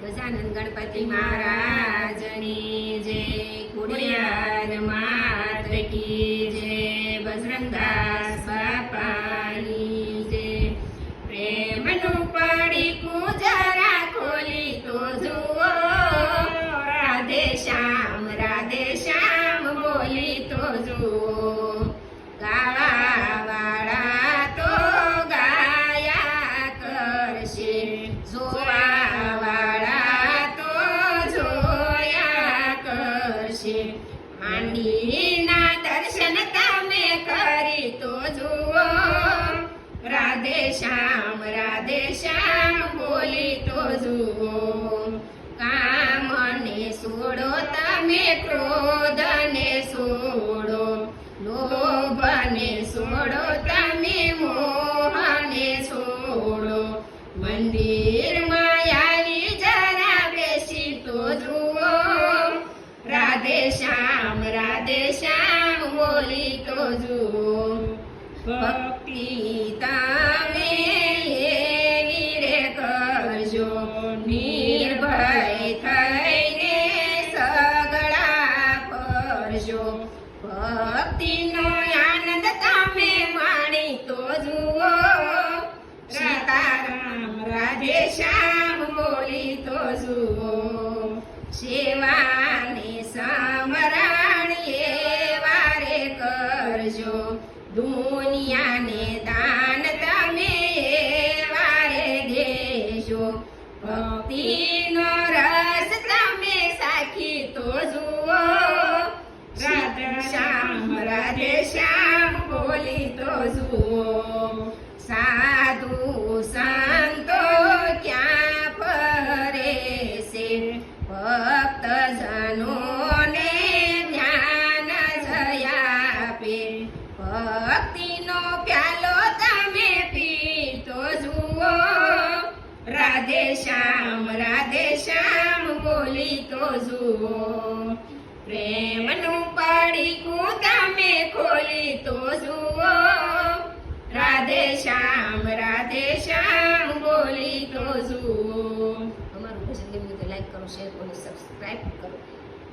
ગજાનંદ ગણપતિ મહારાજની જય, ખોડિયાર માત કી જય, બજરંગદાસ બાપાની જય. પ્રેમનું પડીકું જરા ખોલી તો જુઓ, રાધે શ્યામ બોલી તો જુઓ. ગાવા વાળા તો ગાયા કરશે, જોવા વાળા તો જોયા કરશે. માંડીના દર્શન તમે કરી તો જુઓ, રાધે શ્યામ બોલી તો જુઓ. કામને છોડો તમે, ક્રોધને છોડો, લોભને છોડો તમે, મોહને છોડો. મંદિરમાં આવી જરા બેસી તો જુઓ, રાધે શ્યામ બોલી તો જુઓ. ભક્તિ તમે એવી રે કરજો, નિર્ભય થઈને સગળા ફરજો. ભક્તિનો આનંદ તમે માણી તો જુઓ, સીતારામ રાધે શ્યામ બોલી તો જુઓ. સેવાને સમરણીએ વારે કરજો, દુનિયાને દાન તમે વારે દેજો. ભક્તિનો રસ તમે સાખી તો જુઓ, રાધે શ્યામ બોલી તો જુઓ. સાધુ સંતો ક્યાં ફરે છે, ભક્ત જનોને જ્ઞાન જયા આપે. ભક્તિનો પ્યાલો તમે પીતો જુઓ, રાધે શ્યામ બોલી તો જુઓ. પ્રેમનું પડીકું તમે ખોલી તો જુઓ, રાધે શ્યામ બોલી તો જુઓ. અમારું ભજન ગમ્યું તો લાઈક કરો, શેર કરો, સબસ્ક્રાઇબ કરો.